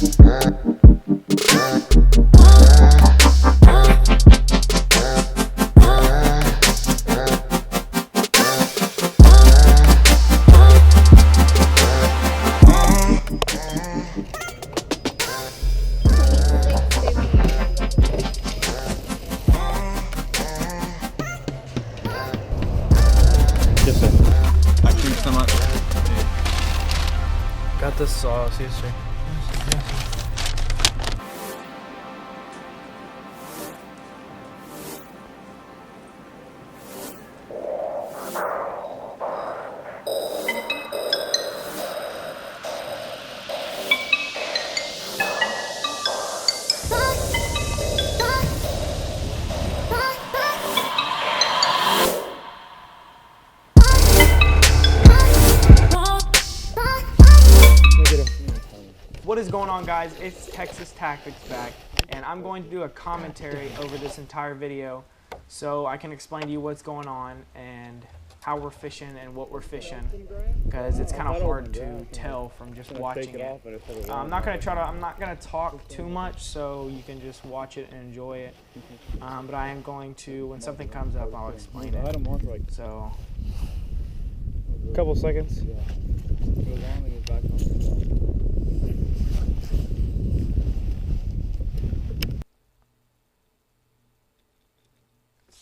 Yes, sir. Aquí sama. Got the sauce, yes, sir. What is going on, guys? It's Texas Tactics back, and I'm going to do a commentary over this entire video so I can explain to you what's going on and how we're fishing and what we're fishing, because it's kind of hard to tell from just watching it. I'm not gonna talk too much, so you can just watch it and enjoy it. But I am going to, when something comes up, I'll explain it. So, a couple seconds.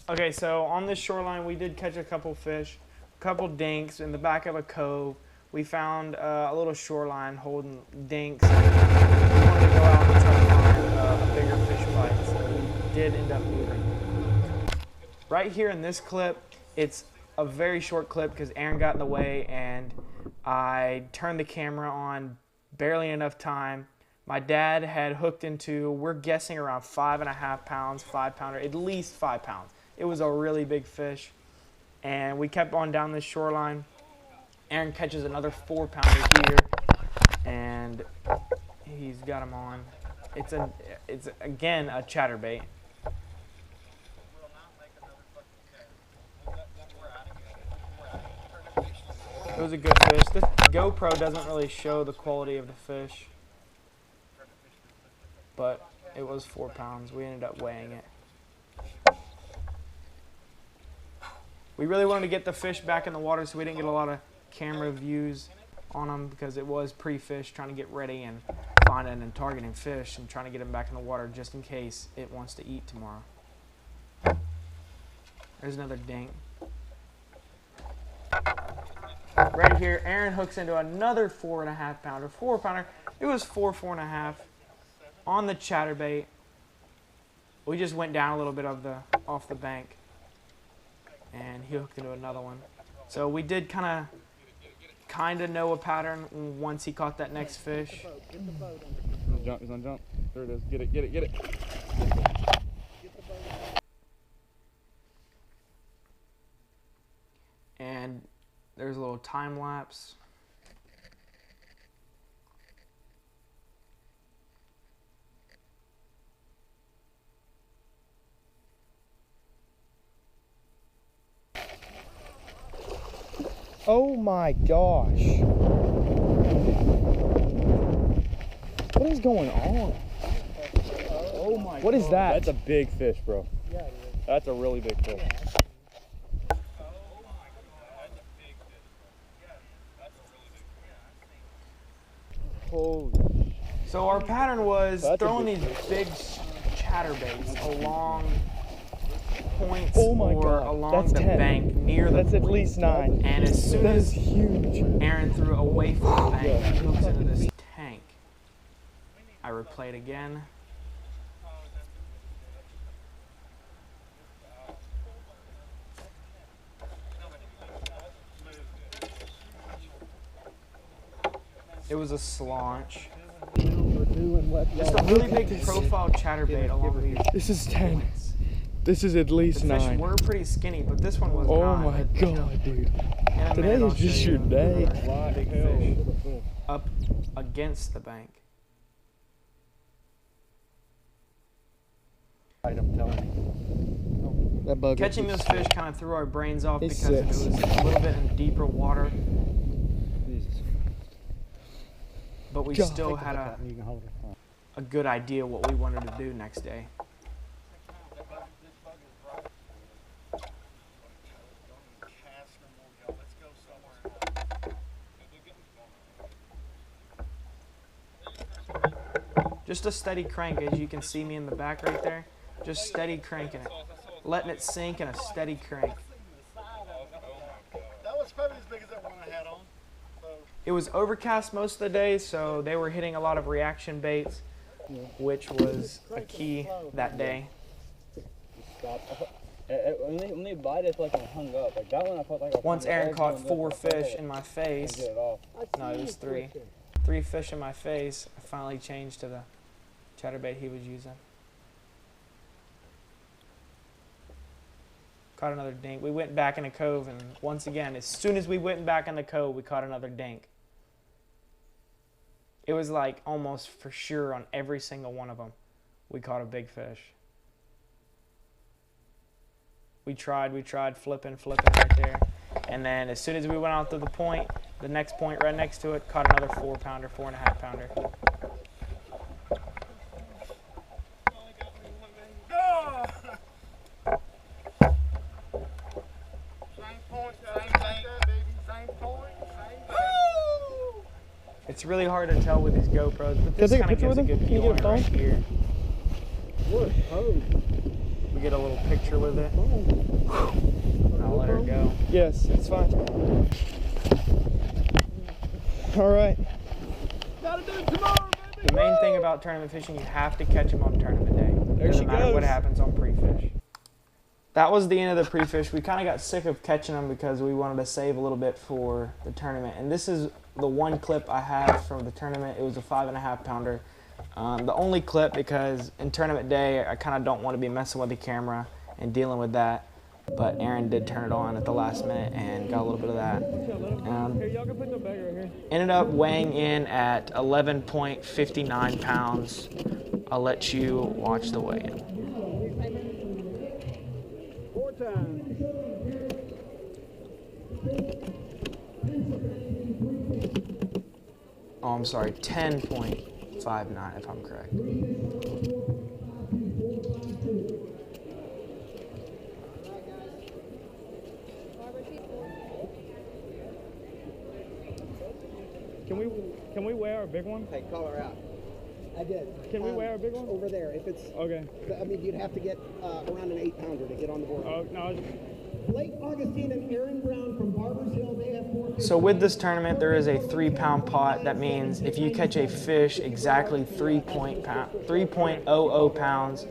Okay, so on this shoreline, we did catch a couple fish, a couple dinks in the back of a cove. We found a little shoreline holding dinks. We wanted to go out and try to find a bigger fish bite, so we did end up moving. Right here in this clip, it's a very short clip because Aaron got in the way and I turned the camera on barely enough time. My dad had hooked into, we're guessing around 5.5 pounds, 5-pounder, at least 5 pounds. It was a really big fish, and we kept on down this shoreline. Aaron catches another 4-pounder here, and he's got him on. It's again a chatterbait. It was a good fish. This GoPro doesn't really show the quality of the fish, but it was 4 pounds. We ended up weighing it. We really wanted to get the fish back in the water, so we didn't get a lot of camera views on them because it was pre-fish, trying to get ready and finding and targeting fish and trying to get them back in the water just in case it wants to eat tomorrow. There's another dink. Right here, Aaron hooks into another 4.5 pounder, 4-pounder. It was 4.5 on the chatterbait. We just went down a little bit off the bank, and he hooked into another one. So we did kind of know a pattern once he caught that next fish. He's on jump. There it is. Get it, get it, get it. And there's a little time lapse. Oh my gosh. What is going on? Oh my What is that? That's a big fish, bro. Yeah, it is. That's a really big fish. Holy. So our pattern was throwing these big chatterbaits along points or along the bank near the That's at least 9. And as soon as huge. Aaron threw away from the bank, he hooks into this tank. I replay it again. It was a slaunch. Just a really big profile chatterbait along these. This is 10. This is at least the fish 9. were pretty skinny, but this one was Oh not. my god, dude. Today I'll is just show your you day. another big fish up against the bank. I'm telling you. That bug Catching this fish kind of threw our brains off It's because it was a little bit in deeper water. Jesus. but we still had a good idea what we wanted to do next day. Just a steady crank, as you can see me in the back right there. Just steady cranking it. Letting it sink and a steady crank. That was probably as big as that one I had on. So. It was overcast most of the day, so they were hitting a lot of reaction baits, which was a key that day. When they bite, it's like I'm hung up. Like that one, I felt like I was Once Aaron caught 4 fish in my face, no, it was 3. 3 fish in my face, I finally changed to the chatterbait he was using. Caught another dink. We went back in the cove, and once again, as soon as we went back in the cove, we caught another dink. It was like almost for sure on every single one of them, we caught a big fish. We tried flipping right there. And then as soon as we went out to the point, the next point right next to it, caught another 4-pounder, 4.5-pounder. It's really hard to tell with these GoPros, but this kind of gives a good view on it right here. We get a little picture with it. And I'll let her go. Yes, it's fine. All right. Gotta do it tomorrow, baby. The main thing about tournament fishing, you have to catch them on tournament day. Doesn't matter what happens on pre-fish. That was the end of the pre-fish. We kind of got sick of catching them because we wanted to save a little bit for the tournament. And this is the one clip I have from the tournament. It was a 5.5-pounder. The only clip, because in tournament day, I kind of don't want to be messing with the camera and dealing with that. But Aaron did turn it on at the last minute and got a little bit of that. Ended up weighing in at 11.59 pounds. I'll let you watch the weigh-in. 4 times. Oh, I'm sorry, 10.59 if I'm correct. Can we weigh our big one? Hey, call her out. I did. Can we weigh our big one? Over there. If it's okay. I mean, you'd have to get around an 8-pounder to get on the board. Oh no. Lake Augustine and Aaron Brown from Barbers Hill. They have 4 fish. So with this tournament, there is a 3-pound pot. That means if you catch a fish exactly 3.00 pounds,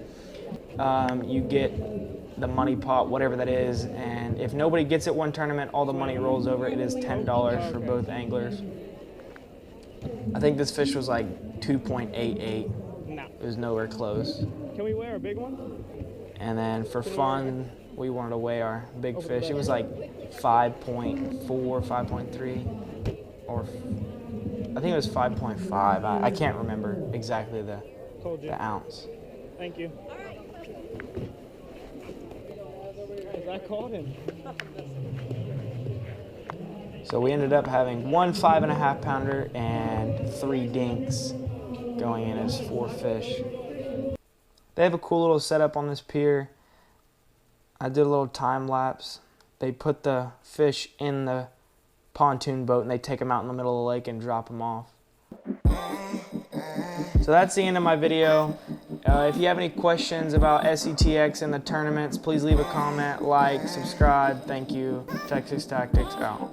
you get the money pot, whatever that is. And if nobody gets it one tournament, all the money rolls over. It is $10 for both anglers. I think this fish was like 2.88. No. It was nowhere close. Can we weigh our big one? And then for fun, we wanted to weigh our big fish. It was like 5.4, 5.3, or I think it was 5.5. I can't remember exactly the ounce. Thank you. I caught him. So we ended up having 1 5.5-pounder and 3 dinks going in as 4 fish. They have a cool little setup on this pier. I did a little time lapse. They put the fish in the pontoon boat and they take them out in the middle of the lake and drop them off. So that's the end of my video. If you have any questions about SETX and the tournaments, please leave a comment, like, subscribe. Thank you. Texas Tactics out.